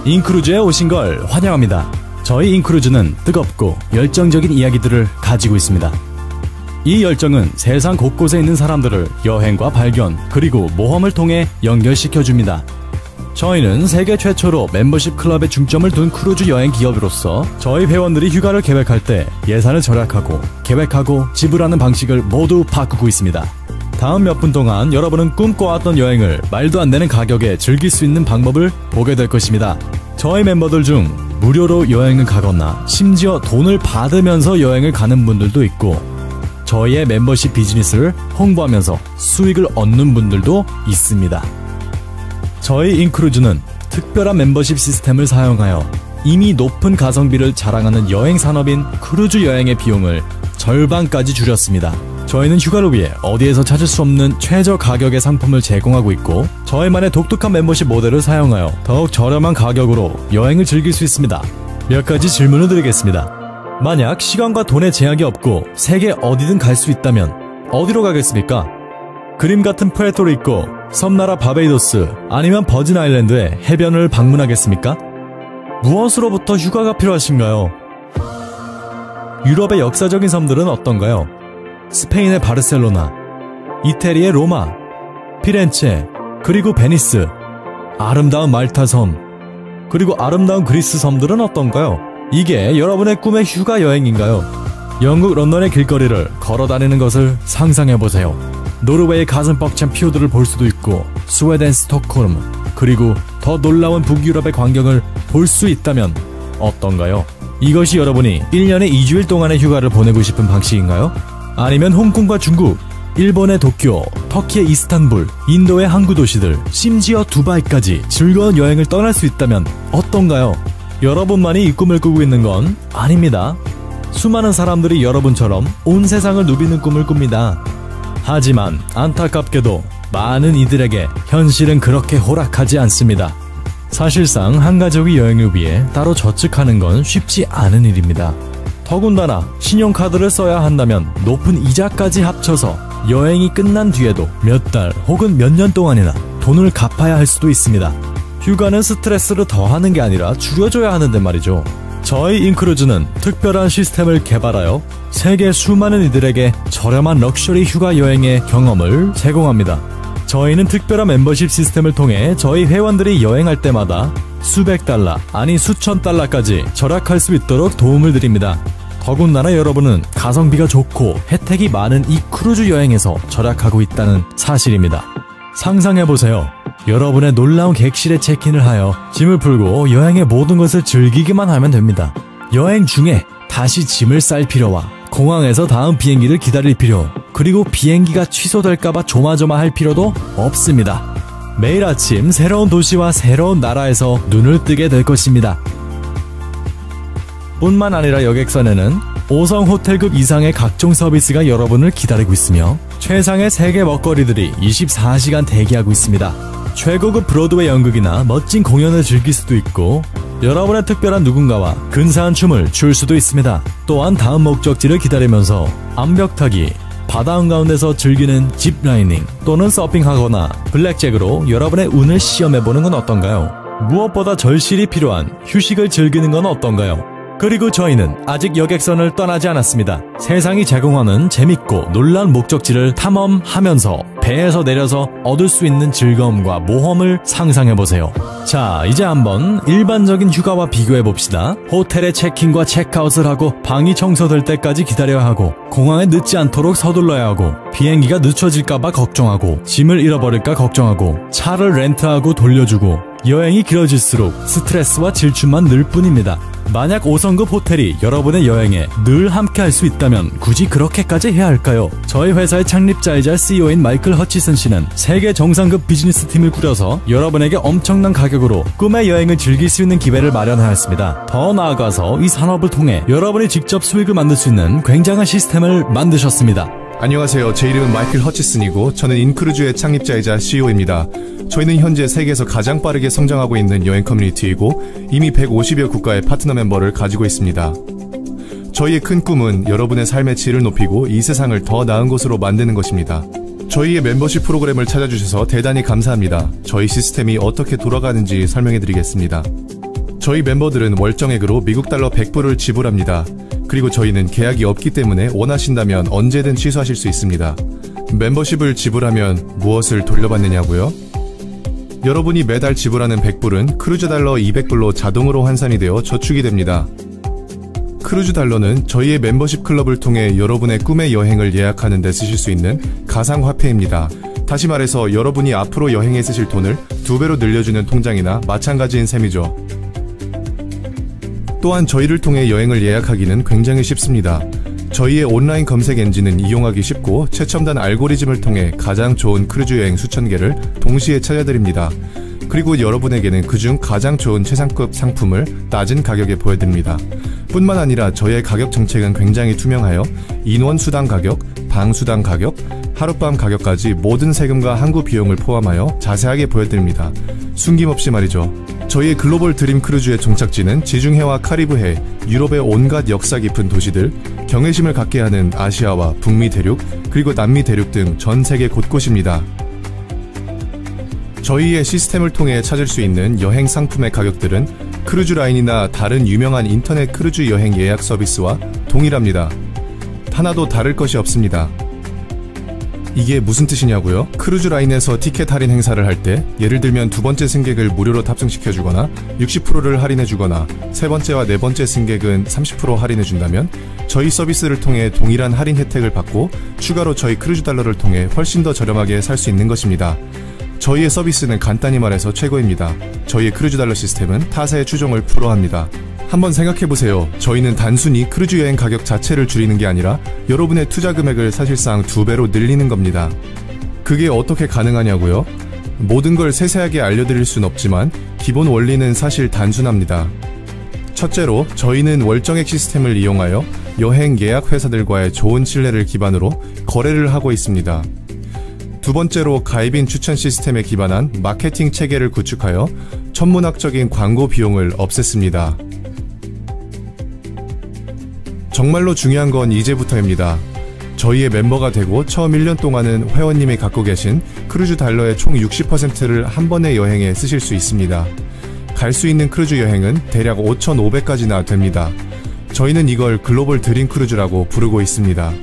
인크루즈에 오신 걸 환영합니다. 저희 인크루즈는 뜨겁고 열정적인 이야기들을 가지고 있습니다. 이 열정은 세상 곳곳에 있는 사람들을 여행과 발견 그리고 모험을 통해 연결시켜줍니다. 저희는 세계 최초로 멤버십 클럽에 중점을 둔 크루즈 여행 기업으로서 저희 회원들이 휴가를 계획할 때 예산을 절약하고 계획하고 지불하는 방식을 모두 바꾸고 있습니다. 다음 몇 분 동안 여러분은 꿈꿔왔던 여행을 말도 안 되는 가격에 즐길 수 있는 방법을 보게 될 것입니다. 저희 멤버들 중 무료로 여행을 가거나 심지어 돈을 받으면서 여행을 가는 분들도 있고 저희의 멤버십 비즈니스를 홍보하면서 수익을 얻는 분들도 있습니다. 저희 인크루즈는 특별한 멤버십 시스템을 사용하여 이미 높은 가성비를 자랑하는 여행 산업인 크루즈 여행의 비용을 절반까지 줄였습니다. 저희는 휴가를 위해 어디에서 찾을 수 없는 최저 가격의 상품을 제공하고 있고 저희만의 독특한 멤버십 모델을 사용하여 더욱 저렴한 가격으로 여행을 즐길 수 있습니다. 몇 가지 질문을 드리겠습니다. 만약 시간과 돈의 제약이 없고 세계 어디든 갈 수 있다면 어디로 가겠습니까? 그림 같은 푸에르토리코, 섬나라 바베이도스 아니면 버진 아일랜드의 해변을 방문하겠습니까? 무엇으로부터 휴가가 필요하신가요? 유럽의 역사적인 섬들은 어떤가요? 스페인의 바르셀로나, 이태리의 로마, 피렌체, 그리고 베니스, 아름다운 말타 섬, 그리고 아름다운 그리스 섬들은 어떤가요? 이게 여러분의 꿈의 휴가 여행인가요? 영국 런던의 길거리를 걸어다니는 것을 상상해보세요. 노르웨이의 가슴 벅찬 피오드를 볼 수도 있고 스웨덴 스톡홀m 그리고 더 놀라운 북유럽의 광경을 볼 수 있다면 어떤가요? 이것이 여러분이 1년에 2주일 동안의 휴가를 보내고 싶은 방식인가요? 아니면 홍콩과 중국, 일본의 도쿄, 터키의 이스탄불, 인도의 항구 도시들, 심지어 두바이까지 즐거운 여행을 떠날 수 있다면 어떤가요? 여러분만이 이 꿈을 꾸고 있는 건 아닙니다. 수많은 사람들이 여러분처럼 온 세상을 누비는 꿈을 꿉니다. 하지만 안타깝게도 많은 이들에게 현실은 그렇게 호락하지 않습니다. 사실상 한 가족이 여행을 위해 따로 저축하는 건 쉽지 않은 일입니다. 더군다나 신용카드를 써야 한다면 높은 이자까지 합쳐서 여행이 끝난 뒤에도 몇 달 혹은 몇 년 동안이나 돈을 갚아야 할 수도 있습니다. 휴가는 스트레스를 더하는 게 아니라 줄여줘야 하는데 말이죠. 저희 인크루즈는 특별한 시스템을 개발하여 세계 수많은 이들에게 저렴한 럭셔리 휴가 여행의 경험을 제공합니다. 저희는 특별한 멤버십 시스템을 통해 저희 회원들이 여행할 때마다 수백 달러, 아니 수천 달러까지 절약할 수 있도록 도움을 드립니다. 더군다나 여러분은 가성비가 좋고 혜택이 많은 이 크루즈 여행에서 절약하고 있다는 사실입니다. 상상해보세요. 여러분의 놀라운 객실에 체크인을 하여 짐을 풀고 여행의 모든 것을 즐기기만 하면 됩니다. 여행 중에 다시 짐을 쌀 필요와 공항에서 다음 비행기를 기다릴 필요, 그리고 비행기가 취소될까봐 조마조마할 필요도 없습니다. 매일 아침 새로운 도시와 새로운 나라에서 눈을 뜨게 될 것입니다. 뿐만 아니라 여객선에는 5성 호텔급 이상의 각종 서비스가 여러분을 기다리고 있으며 최상의 세계 먹거리들이 24시간 대기하고 있습니다. 최고급 브로드웨이 연극이나 멋진 공연을 즐길 수도 있고 여러분의 특별한 누군가와 근사한 춤을 출 수도 있습니다. 또한 다음 목적지를 기다리면서 암벽타기, 바다 한가운데서 즐기는 짚라이닝 또는 서핑하거나 블랙잭으로 여러분의 운을 시험해보는 건 어떤가요? 무엇보다 절실히 필요한 휴식을 즐기는 건 어떤가요? 그리고 저희는 아직 여객선을 떠나지 않았습니다. 세상이 제공하는 재밌고 놀라운 목적지를 탐험하면서 배에서 내려서 얻을 수 있는 즐거움과 모험을 상상해보세요. 자, 이제 한번 일반적인 휴가와 비교해봅시다. 호텔에 체크인과 체크아웃을 하고 방이 청소될 때까지 기다려야 하고 공항에 늦지 않도록 서둘러야 하고 비행기가 늦춰질까봐 걱정하고 짐을 잃어버릴까 걱정하고 차를 렌트하고 돌려주고 여행이 길어질수록 스트레스와 질투만 늘 뿐입니다. 만약 5성급 호텔이 여러분의 여행에 늘 함께 할 수 있다면 굳이 그렇게까지 해야 할까요? 저희 회사의 창립자이자 CEO인 마이클 허치슨 씨는 세계 정상급 비즈니스 팀을 꾸려서 여러분에게 엄청난 가격으로 꿈의 여행을 즐길 수 있는 기회를 마련하였습니다. 더 나아가서 이 산업을 통해 여러분이 직접 수익을 만들 수 있는 굉장한 시스템을 만드셨습니다. 안녕하세요. 제 이름은 마이클 허치슨이고 저는 인크루즈의 창립자이자 CEO입니다. 저희는 현재 세계에서 가장 빠르게 성장하고 있는 여행 커뮤니티이고 이미 150여 국가의 파트너 멤버를 가지고 있습니다. 저희의 큰 꿈은 여러분의 삶의 질을 높이고 이 세상을 더 나은 곳으로 만드는 것입니다. 저희의 멤버십 프로그램을 찾아주셔서 대단히 감사합니다. 저희 시스템이 어떻게 돌아가는지 설명해드리겠습니다. 저희 멤버들은 월정액으로 미국 달러 100불을 지불합니다. 그리고 저희는 계약이 없기 때문에 원하신다면 언제든 취소하실 수 있습니다. 멤버십을 지불하면 무엇을 돌려받느냐고요? 여러분이 매달 지불하는 100불은 크루즈 달러 200불로 자동으로 환산이 되어 저축이 됩니다. 크루즈 달러는 저희의 멤버십 클럽을 통해 여러분의 꿈의 여행을 예약하는 데 쓰실 수 있는 가상화폐입니다. 다시 말해서 여러분이 앞으로 여행에 쓰실 돈을 2배로 늘려주는 통장이나 마찬가지인 셈이죠. 또한 저희를 통해 여행을 예약하기는 굉장히 쉽습니다. 저희의 온라인 검색 엔진은 이용하기 쉽고 최첨단 알고리즘을 통해 가장 좋은 크루즈 여행 수천 개를 동시에 찾아드립니다. 그리고 여러분에게는 그중 가장 좋은 최상급 상품을 낮은 가격에 보여드립니다. 뿐만 아니라 저희의 가격 정책은 굉장히 투명하여 인원 수당 가격, 방 수당 가격, 하룻밤 가격까지 모든 세금과 항구 비용을 포함하여 자세하게 보여드립니다. 숨김없이 말이죠. 저희의 글로벌 드림 크루즈의 종착지는 지중해와 카리브해, 유럽의 온갖 역사 깊은 도시들, 경외심을 갖게 하는 아시아와 북미 대륙, 그리고 남미 대륙 등 전 세계 곳곳입니다. 저희의 시스템을 통해 찾을 수 있는 여행 상품의 가격들은 크루즈 라인이나 다른 유명한 인터넷 크루즈 여행 예약 서비스와 동일합니다. 하나도 다를 것이 없습니다. 이게 무슨 뜻이냐고요? 크루즈 라인에서 티켓 할인 행사를 할 때 예를 들면 두 번째 승객을 무료로 탑승시켜주거나 60%를 할인해주거나 세 번째와 네 번째 승객은 30% 할인해준다면 저희 서비스를 통해 동일한 할인 혜택을 받고 추가로 저희 크루즈 달러를 통해 훨씬 더 저렴하게 살 수 있는 것입니다. 저희의 서비스는 간단히 말해서 최고입니다. 저희의 크루즈 달러 시스템은 타사의 추종을 불허합니다. 한번 생각해보세요. 저희는 단순히 크루즈 여행 가격 자체를 줄이는 게 아니라 여러분의 투자 금액을 사실상 2배로 늘리는 겁니다. 그게 어떻게 가능하냐고요? 모든 걸 세세하게 알려드릴 순 없지만 기본 원리는 사실 단순합니다. 첫째로 저희는 월정액 시스템을 이용하여 여행 예약 회사들과의 좋은 신뢰를 기반으로 거래를 하고 있습니다. 두 번째로 가입인 추천 시스템에 기반한 마케팅 체계를 구축하여 천문학적인 광고 비용을 없앴습니다. 정말로 중요한 건 이제부터입니다. 저희의 멤버가 되고 처음 1년 동안은 회원님이 갖고 계신 크루즈 달러의 총 60%를 한 번의 여행에 쓰실 수 있습니다. 갈 수 있는 크루즈 여행은 대략 5,500까지나 됩니다. 저희는 이걸 글로벌 드림 크루즈라고 부르고 있습니다.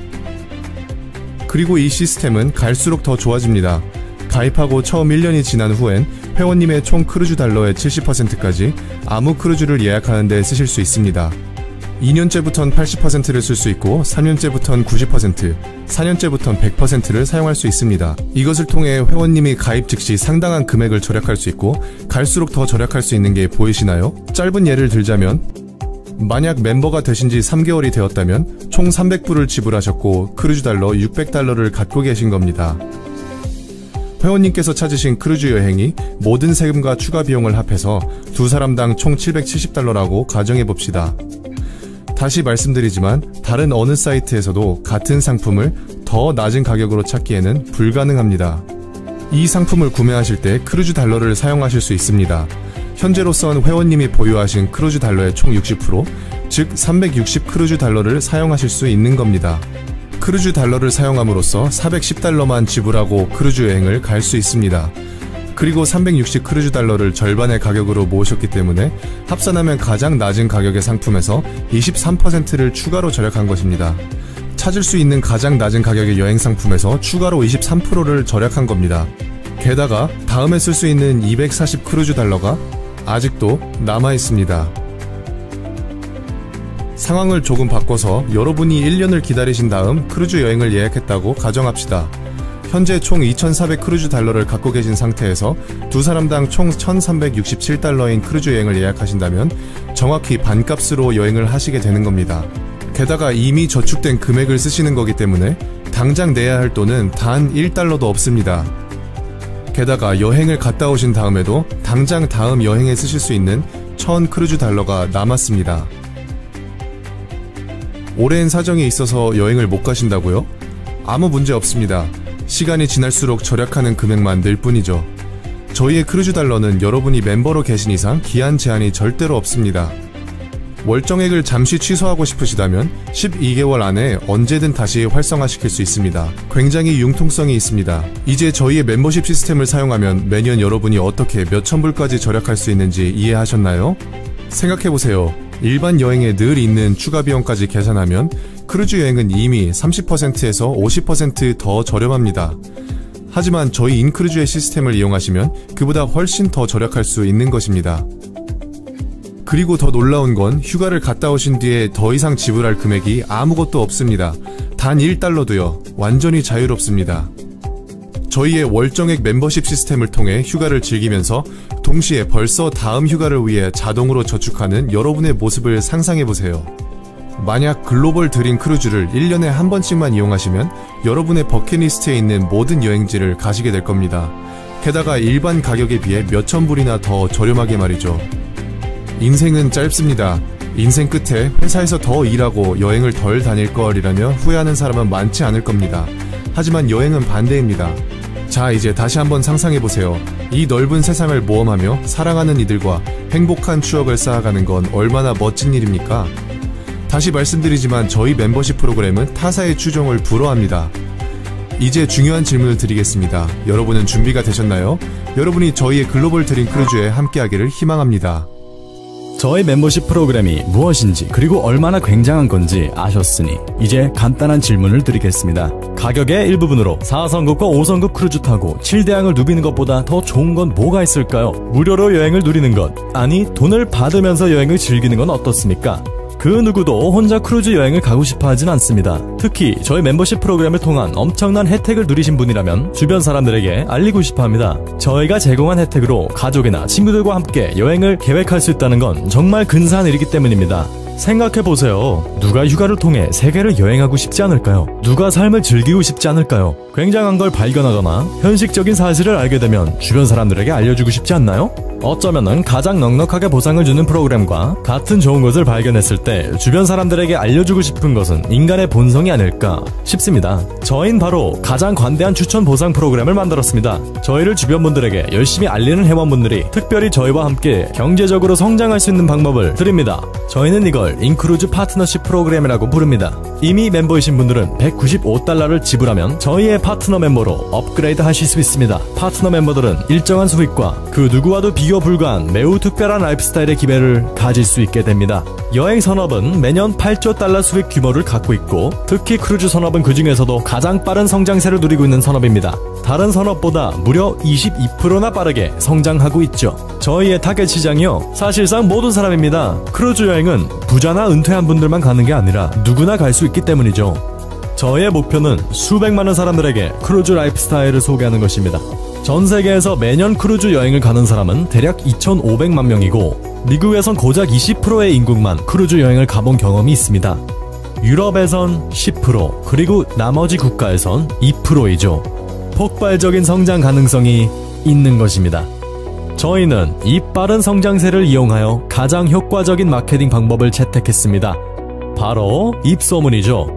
그리고 이 시스템은 갈수록 더 좋아집니다. 가입하고 처음 1년이 지난 후엔 회원님의 총 크루즈 달러의 70%까지 아무 크루즈를 예약하는 데 쓰실 수 있습니다. 2년째부턴 80%를 쓸 수 있고 3년째부턴 90%, 4년째부턴 100%를 사용할 수 있습니다. 이것을 통해 회원님이 가입 즉시 상당한 금액을 절약할 수 있고 갈수록 더 절약할 수 있는 게 보이시나요? 짧은 예를 들자면 만약 멤버가 되신 지 3개월이 되었다면 총 300불을 지불하셨고 크루즈 달러 600달러를 갖고 계신 겁니다. 회원님께서 찾으신 크루즈 여행이 모든 세금과 추가 비용을 합해서 두 사람당 총 770달러라고 가정해봅시다. 다시 말씀드리지만 다른 어느 사이트에서도 같은 상품을 더 낮은 가격으로 찾기에는 불가능합니다. 이 상품을 구매하실 때 크루즈 달러를 사용하실 수 있습니다. 현재로선 회원님이 보유하신 크루즈 달러의 총 60%, 즉 360 크루즈 달러를 사용하실 수 있는 겁니다. 크루즈 달러를 사용함으로써 410달러만 지불하고 크루즈 여행을 갈 수 있습니다. 그리고 360 크루즈 달러를 절반의 가격으로 모으셨기 때문에 합산하면 가장 낮은 가격의 상품에서 23%를 추가로 절약한 것입니다. 찾을 수 있는 가장 낮은 가격의 여행 상품에서 추가로 23%를 절약한 겁니다. 게다가 다음에 쓸 수 있는 240 크루즈 달러가 아직도 남아있습니다. 상황을 조금 바꿔서 여러분이 1년을 기다리신 다음 크루즈 여행을 예약했다고 가정합시다. 현재 총 2,400 크루즈 달러를 갖고 계신 상태에서 두 사람당 총 1,367달러인 크루즈 여행을 예약하신다면 정확히 반값으로 여행을 하시게 되는 겁니다. 게다가 이미 저축된 금액을 쓰시는 거기 때문에 당장 내야 할 돈은 단 1달러도 없습니다. 게다가 여행을 갔다 오신 다음에도 당장 다음 여행에 쓰실 수 있는 1,000 크루즈 달러가 남았습니다. 오랜 사정이 있어서 여행을 못 가신다고요? 아무 문제 없습니다. 시간이 지날수록 절약하는 금액만 늘 뿐이죠. 저희의 크루즈 달러는 여러분이 멤버로 계신 이상 기한 제한이 절대로 없습니다. 월정액을 잠시 취소하고 싶으시다면 12개월 안에 언제든 다시 활성화시킬 수 있습니다. 굉장히 융통성이 있습니다. 이제 저희의 멤버십 시스템을 사용하면 매년 여러분이 어떻게 몇천 불까지 절약할 수 있는지 이해하셨나요? 생각해보세요. 일반 여행에 늘 있는 추가 비용까지 계산하면 크루즈 여행은 이미 30%에서 50% 더 저렴합니다. 하지만 저희 인크루즈의 시스템을 이용하시면 그보다 훨씬 더 절약할 수 있는 것입니다. 그리고 더 놀라운 건 휴가를 갔다 오신 뒤에 더 이상 지불할 금액이 아무것도 없습니다. 단 1달러도요. 완전히 자유롭습니다. 저희의 월정액 멤버십 시스템을 통해 휴가를 즐기면서 동시에 벌써 다음 휴가를 위해 자동으로 저축하는 여러분의 모습을 상상해보세요. 만약 글로벌 드림 크루즈를 1년에 한 번씩만 이용하시면 여러분의 버킷리스트에 있는 모든 여행지를 가시게 될 겁니다. 게다가 일반 가격에 비해 몇천 불이나 더 저렴하게 말이죠. 인생은 짧습니다. 인생 끝에 회사에서 더 일하고 여행을 덜 다닐 걸이라며 후회하는 사람은 많지 않을 겁니다. 하지만 여행은 반대입니다. 자, 이제 다시 한번 상상해보세요. 이 넓은 세상을 모험하며 사랑하는 이들과 행복한 추억을 쌓아가는 건 얼마나 멋진 일입니까? 다시 말씀드리지만 저희 멤버십 프로그램은 타사의 추종을 불허합니다. 이제 중요한 질문을 드리겠습니다. 여러분은 준비가 되셨나요? 여러분이 저희의 글로벌 드림 크루즈에 함께하기를 희망합니다. 저희 멤버십 프로그램이 무엇인지 그리고 얼마나 굉장한 건지 아셨으니 이제 간단한 질문을 드리겠습니다. 가격의 일부분으로 4성급과 5성급 크루즈 타고 7대양을 누비는 것보다 더 좋은 건 뭐가 있을까요? 무료로 여행을 누리는 것, 아니 돈을 받으면서 여행을 즐기는 건 어떻습니까? 그 누구도 혼자 크루즈 여행을 가고 싶어 하진 않습니다. 특히 저희 멤버십 프로그램을 통한 엄청난 혜택을 누리신 분이라면 주변 사람들에게 알리고 싶어 합니다. 저희가 제공한 혜택으로 가족이나 친구들과 함께 여행을 계획할 수 있다는 건 정말 근사한 일이기 때문입니다. 생각해보세요. 누가 휴가를 통해 세계를 여행하고 싶지 않을까요? 누가 삶을 즐기고 싶지 않을까요? 굉장한 걸 발견하거나 현실적인 사실을 알게 되면 주변 사람들에게 알려주고 싶지 않나요? 어쩌면은 가장 넉넉하게 보상을 주는 프로그램과 같은 좋은 것을 발견했을 때 주변 사람들에게 알려주고 싶은 것은 인간의 본성이 아닐까 싶습니다. 저희는 바로 가장 관대한 추천 보상 프로그램을 만들었습니다. 저희를 주변 분들에게 열심히 알리는 회원분들이 특별히 저희와 함께 경제적으로 성장할 수 있는 방법을 드립니다. 저희는 이걸 인크루즈 파트너십 프로그램이라고 부릅니다. 이미 멤버이신 분들은 195달러를 지불하면 저희의 파트너 멤버로 업그레이드 하실 수 있습니다. 파트너 멤버들은 일정한 수익과 그 누구와도 비교 불가한 매우 특별한 라이프스타일의 기회를 가질 수 있게 됩니다. 여행 산업은 매년 8조 달러 수익 규모를 갖고 있고 특히 크루즈 산업은 그 중에서도 가장 빠른 성장세를 누리고 있는 산업입니다. 다른 산업보다 무려 22%나 빠르게 성장하고 있죠. 저희의 타겟 시장이요, 사실상 모든 사람입니다. 크루즈 여행은 부자나 은퇴한 분들만 가는 게 아니라 누구나 갈 수 있기 때문이죠. 저희의 목표는 수백만의 사람들에게 크루즈 라이프 스타일을 소개하는 것입니다. 전 세계에서 매년 크루즈 여행을 가는 사람은 대략 2,500만 명이고 미국에선 고작 20%의 인구만 크루즈 여행을 가본 경험이 있습니다. 유럽에선 10%, 그리고 나머지 국가에선 2%이죠. 폭발적인 성장 가능성이 있는 것입니다. 저희는 이 빠른 성장세를 이용하여 가장 효과적인 마케팅 방법을 채택했습니다. 바로 입소문이죠.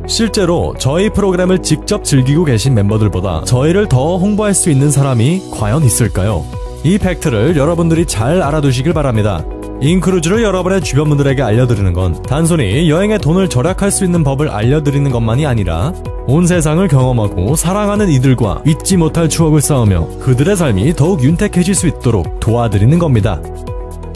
실제로 저희 프로그램을 직접 즐기고 계신 멤버들보다 저희를 더 홍보할 수 있는 사람이 과연 있을까요? 이 팩트를 여러분들이 잘 알아두시길 바랍니다. 인크루즈를 여러분의 주변 분들에게 알려드리는 건 단순히 여행에 돈을 절약할 수 있는 법을 알려드리는 것만이 아니라 온 세상을 경험하고 사랑하는 이들과 잊지 못할 추억을 쌓으며 그들의 삶이 더욱 윤택해질 수 있도록 도와드리는 겁니다.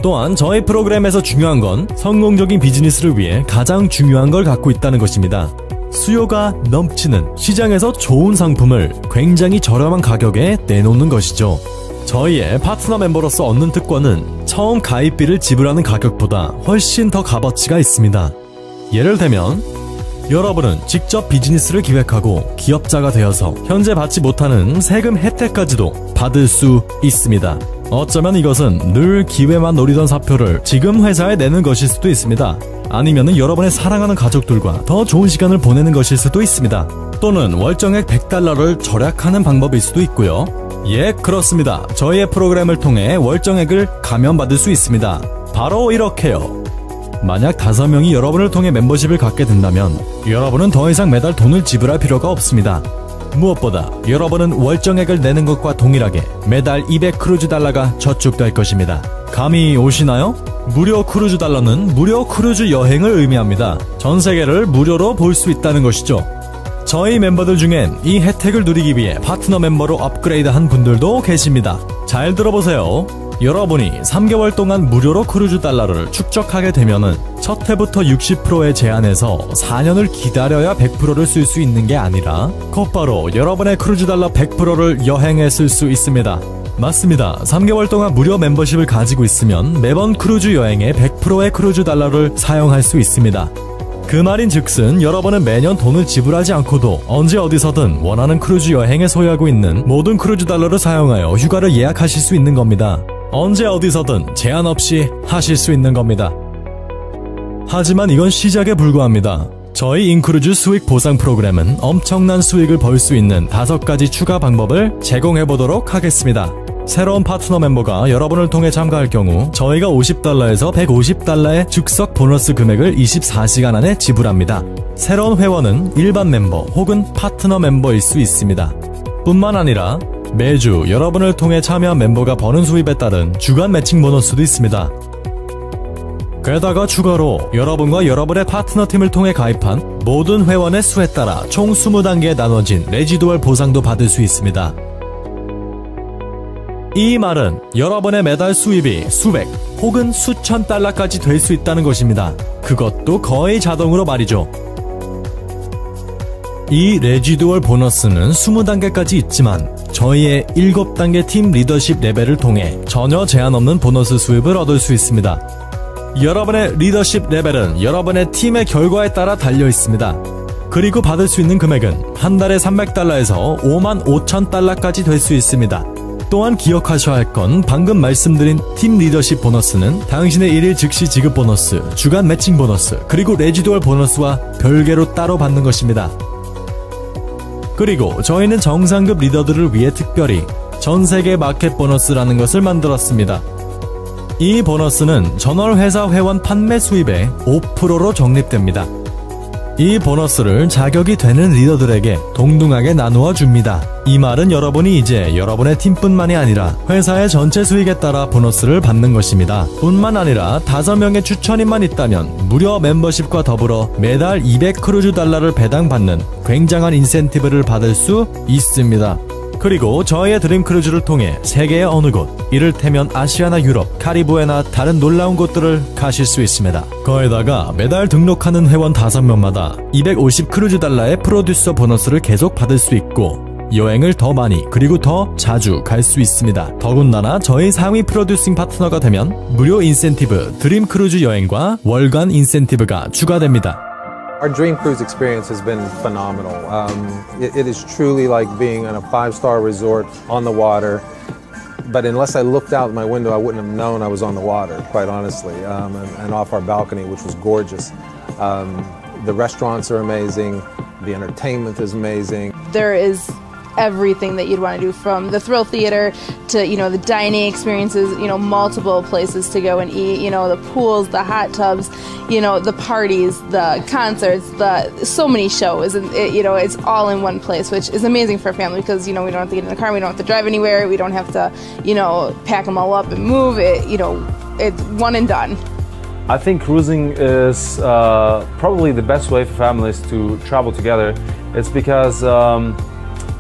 또한 저희 프로그램에서 중요한 건 성공적인 비즈니스를 위해 가장 중요한 걸 갖고 있다는 것입니다. 수요가 넘치는 시장에서 좋은 상품을 굉장히 저렴한 가격에 내놓는 것이죠. 저희의 파트너 멤버로서 얻는 특권은 처음 가입비를 지불하는 가격보다 훨씬 더 값어치가 있습니다. 예를 들면 여러분은 직접 비즈니스를 기획하고 기업자가 되어서 현재 받지 못하는 세금 혜택까지도 받을 수 있습니다. 어쩌면 이것은 늘 기회만 노리던 사표를 지금 회사에 내는 것일 수도 있습니다. 아니면 여러분의 사랑하는 가족들과 더 좋은 시간을 보내는 것일 수도 있습니다. 또는 월정액 100달러를 절약하는 방법일 수도 있고요. 예, 그렇습니다. 저희의 프로그램을 통해 월정액을 감면받을 수 있습니다. 바로 이렇게요. 만약 5명이 여러분을 통해 멤버십을 갖게 된다면 여러분은 더 이상 매달 돈을 지불할 필요가 없습니다. 무엇보다 여러분은 월정액을 내는 것과 동일하게 매달 200 크루즈 달러가 저축될 것입니다. 감이 오시나요? 무료 크루즈 달러는 무료 크루즈 여행을 의미합니다. 전 세계를 무료로 볼 수 있다는 것이죠. 저희 멤버들 중엔 이 혜택을 누리기 위해 파트너 멤버로 업그레이드한 분들도 계십니다. 잘 들어보세요. 여러분이 3개월 동안 무료로 크루즈 달러를 축적하게 되면은 첫 해부터 60%에 제한해서 4년을 기다려야 100%를 쓸 수 있는 게 아니라 곧바로 여러분의 크루즈 달러 100%를 여행에 쓸 수 있습니다. 맞습니다. 3개월 동안 무료 멤버십을 가지고 있으면 매번 크루즈 여행에 100%의 크루즈 달러를 사용할 수 있습니다. 그 말인즉슨 여러분은 매년 돈을 지불하지 않고도 언제 어디서든 원하는 크루즈 여행에 소유하고 있는 모든 크루즈 달러를 사용하여 휴가를 예약하실 수 있는 겁니다. 언제 어디서든 제한 없이 하실 수 있는 겁니다. 하지만 이건 시작에 불과합니다. 저희 인크루즈 수익 보상 프로그램은 엄청난 수익을 벌 수 있는 5가지 추가 방법을 제공해보도록 하겠습니다. 새로운 파트너 멤버가 여러분을 통해 참가할 경우 저희가 $50에서 $150의 즉석 보너스 금액을 24시간 안에 지불합니다. 새로운 회원은 일반 멤버 혹은 파트너 멤버일 수 있습니다. 뿐만 아니라 매주 여러분을 통해 참여한 멤버가 버는 수입에 따른 주간 매칭 보너스도 있습니다. 게다가 추가로 여러분과 여러분의 파트너팀을 통해 가입한 모든 회원의 수에 따라 총 20단계에 나눠진 레지두얼 보상도 받을 수 있습니다. 이 말은 여러분의 매달 수입이 수백 혹은 수천 달러까지 될 수 있다는 것입니다. 그것도 거의 자동으로 말이죠. 이 레지두얼 보너스는 20단계까지 있지만 저희의 7단계 팀 리더십 레벨을 통해 전혀 제한 없는 보너스 수입을 얻을 수 있습니다. 여러분의 리더십 레벨은 여러분의 팀의 결과에 따라 달려 있습니다. 그리고 받을 수 있는 금액은 한 달에 $300에서 $55,000까지 될 수 있습니다. 또한 기억하셔야 할 건 방금 말씀드린 팀 리더십 보너스는 당신의 1일 즉시 지급 보너스, 주간 매칭 보너스, 그리고 레지두얼 보너스와 별개로 따로 받는 것입니다. 그리고 저희는 정상급 리더들을 위해 특별히 전세계 마켓 보너스라는 것을 만들었습니다. 이 보너스는 전월 회사 회원 판매 수입의 5%로 적립됩니다. 이 보너스를 자격이 되는 리더들에게 동등하게 나누어 줍니다. 이 말은 여러분이 이제 여러분의 팀뿐만이 아니라 회사의 전체 수익에 따라 보너스를 받는 것입니다. 뿐만 아니라 5명의 추천인만 있다면 무료 멤버십과 더불어 매달 200크루즈 달러를 배당받는 굉장한 인센티브를 받을 수 있습니다. 그리고 저희의 드림 크루즈를 통해 세계의 어느 곳, 이를테면 아시아나 유럽, 카리브해나 다른 놀라운 곳들을 가실 수 있습니다. 거기다가 매달 등록하는 회원 5명마다 250크루즈 달러의 프로듀서 보너스를 계속 받을 수 있고 여행을 더 많이 그리고 더 자주 갈 수 있습니다. 더군다나 저희 상위 프로듀싱 파트너가 되면 무료 인센티브 드림 크루즈 여행과 월간 인센티브가 추가됩니다. Our dream cruise experience has been phenomenal. It is truly like being in a 5-star resort on the water. But unless I looked out my window, I wouldn't have known I was on the water, quite honestly, and off our balcony, which was gorgeous. The restaurants are amazing. The entertainment is amazing. There is everything that you'd want to do, from the thrill theater to, you know, the dining experiences, you know, multiple places to go and eat, you know, the pools, the hot tubs, you know, the parties, the concerts, so many shows, and you know, it's all in one place, which is amazing for a family because, you know, we don't have to get in the car, we don't have to drive anywhere, we don't have to, you know, pack them all up and move it, you know, it's one and done. I think cruising is probably the best way for families to travel together. It's because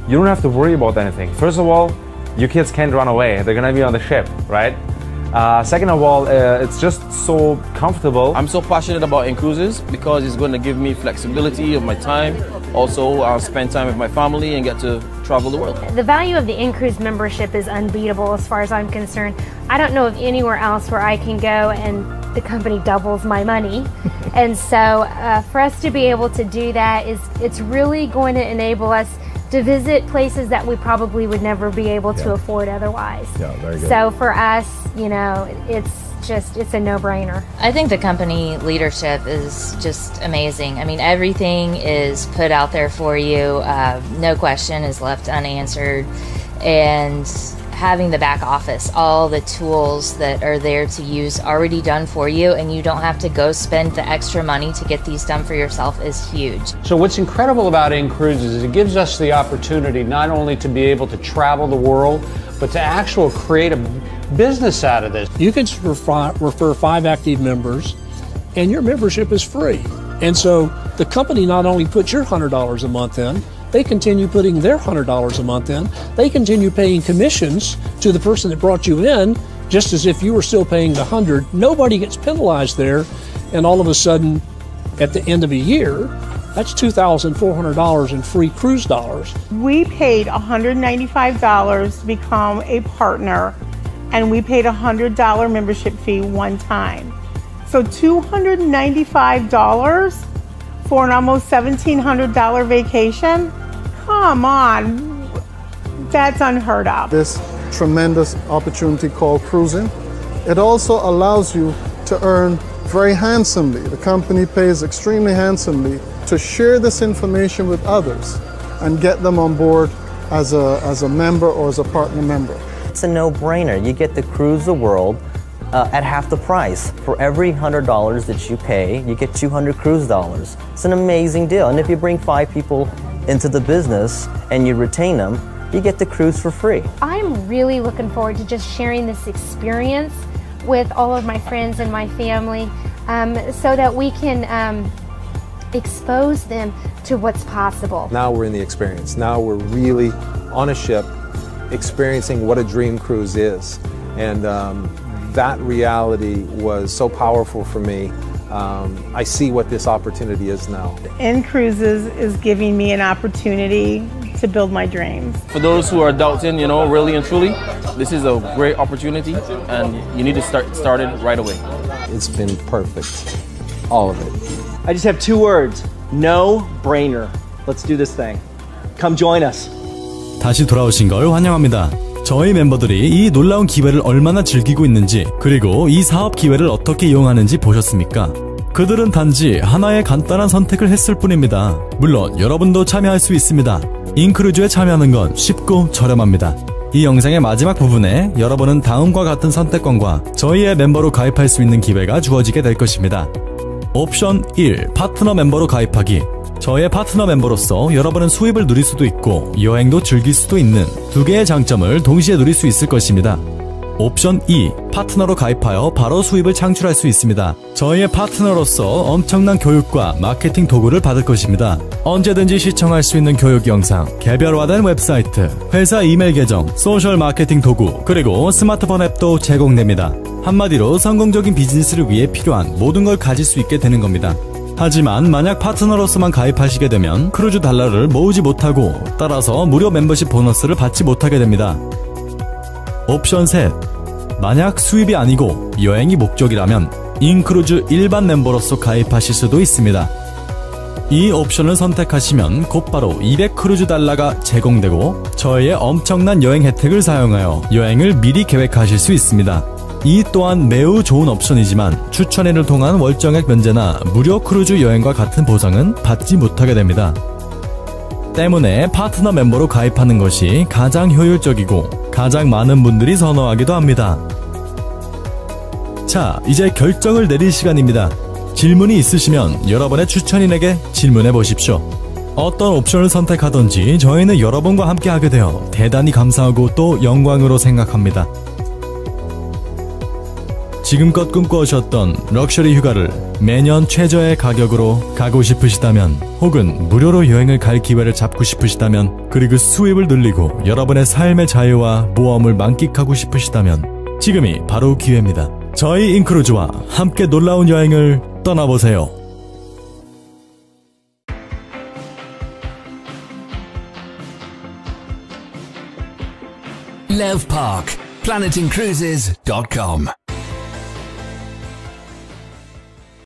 you don't have to worry about anything. First of all, your kids can't run away. They're gonna be on the ship, right? Second of all, it's just so comfortable. I'm so passionate about in-cruises because it's going to give me flexibility of my time. Also, I'll spend time with my family and get to travel the world. The value of the in-cruise membership is unbeatable as far as I'm concerned. I don't know of anywhere else where I can go and the company doubles my money. And so for us to be able to do that, it's really going to enable us to visit places that we probably would never be able to afford otherwise. Yeah, very good. So for us, you know, it's a no-brainer. I think the company leadership is just amazing. I mean, everything is put out there for you. No question is left unanswered. And having the back office, all the tools that are there to use already done for you, and you don't have to go spend the extra money to get these done for yourself is huge. So what's incredible about in-cruises is it gives us the opportunity not only to be able to travel the world, but to actually create a business out of this. You can refer 5 active members and your membership is free. And so the company not only puts your $100 a month in, they continue putting their $100 a month in. They continue paying commissions to the person that brought you in, just as if you were still paying the $100. Nobody gets penalized there, and all of a sudden, at the end of a year, that's $2,400 in free cruise dollars. We paid $195 to become a partner, and we paid a $100 membership fee one time. So $295 for an almost $1,700 vacation? Come on, that's unheard of. This tremendous opportunity called cruising, it also allows you to earn very handsomely. The company pays extremely handsomely to share this information with others and get them on board as a member or as a partner member. It's a no-brainer. You get to cruise the world at half the price. For every $100 that you pay, you get 200 cruise dollars. It's an amazing deal. And if you bring 5 people into the business and you retain them, you get to cruise for free. I'm really looking forward to just sharing this experience with all of my friends and my family so that we can expose them to what's possible. Now we're in the experience. Now we're really on a ship experiencing what a dream cruise is. And that reality was so powerful for me. I see what this opportunity is now. InCruises is giving me an opportunity to build my dreams. For those who are doubting, you know, really and truly, this is a great opportunity and you need to start it right away. It's been perfect, all of it. I just have 2 words, no brainer. Let's do this thing. Come join us. 다시 돌아오신 걸 환영합니다. 저희 멤버들이 이 놀라운 기회를 얼마나 즐기고 있는지, 그리고 이 사업 기회를 어떻게 이용하는지 보셨습니까? 그들은 단지 하나의 간단한 선택을 했을 뿐입니다. 물론 여러분도 참여할 수 있습니다. 인크루즈에 참여하는 건 쉽고 저렴합니다. 이 영상의 마지막 부분에 여러분은 다음과 같은 선택권과 저희의 멤버로 가입할 수 있는 기회가 주어지게 될 것입니다. 옵션 1. 파트너 멤버로 가입하기. 저의 파트너 멤버로서 여러분은 수입을 누릴 수도 있고 여행도 즐길 수도 있는 2개의 장점을 동시에 누릴 수 있을 것입니다. 옵션 2. 파트너로 가입하여 바로 수입을 창출할 수 있습니다. 저희의 파트너로서 엄청난 교육과 마케팅 도구를 받을 것입니다. 언제든지 시청할 수 있는 교육 영상, 개별화된 웹사이트, 회사 이메일 계정, 소셜 마케팅 도구, 그리고 스마트폰 앱도 제공됩니다. 한마디로 성공적인 비즈니스를 위해 필요한 모든 걸 가질 수 있게 되는 겁니다. 하지만 만약 파트너로서만 가입하시게 되면 크루즈 달러를 모으지 못하고 따라서 무료 멤버십 보너스를 받지 못하게 됩니다. 옵션 3. 만약 수입이 아니고 여행이 목적이라면 인크루즈 일반 멤버로서 가입하실 수도 있습니다. 이 옵션을 선택하시면 곧바로 200 크루즈 달러가 제공되고 저희의 엄청난 여행 혜택을 사용하여 여행을 미리 계획하실 수 있습니다. 이 또한 매우 좋은 옵션이지만 추천회를 통한 월정액 면제나 무료 크루즈 여행과 같은 보상은 받지 못하게 됩니다. 때문에 파트너 멤버로 가입하는 것이 가장 효율적이고 가장 많은 분들이 선호하기도 합니다. 자, 이제 결정을 내릴 시간입니다. 질문이 있으시면 여러분의 추천인에게 질문해 보십시오. 어떤 옵션을 선택하든지 저희는 여러분과 함께 하게 되어 대단히 감사하고 또 영광으로 생각합니다. 지금껏 꿈꿔오셨던 럭셔리 휴가를 매년 최저의 가격으로 가고 싶으시다면, 혹은 무료로 여행을 갈 기회를 잡고 싶으시다면, 그리고 수입을 늘리고 여러분의 삶의 자유와 모험을 만끽하고 싶으시다면 지금이 바로 기회입니다. 저희 인크루즈와 함께 놀라운 여행을 떠나보세요. Lev Park, planetincruises.com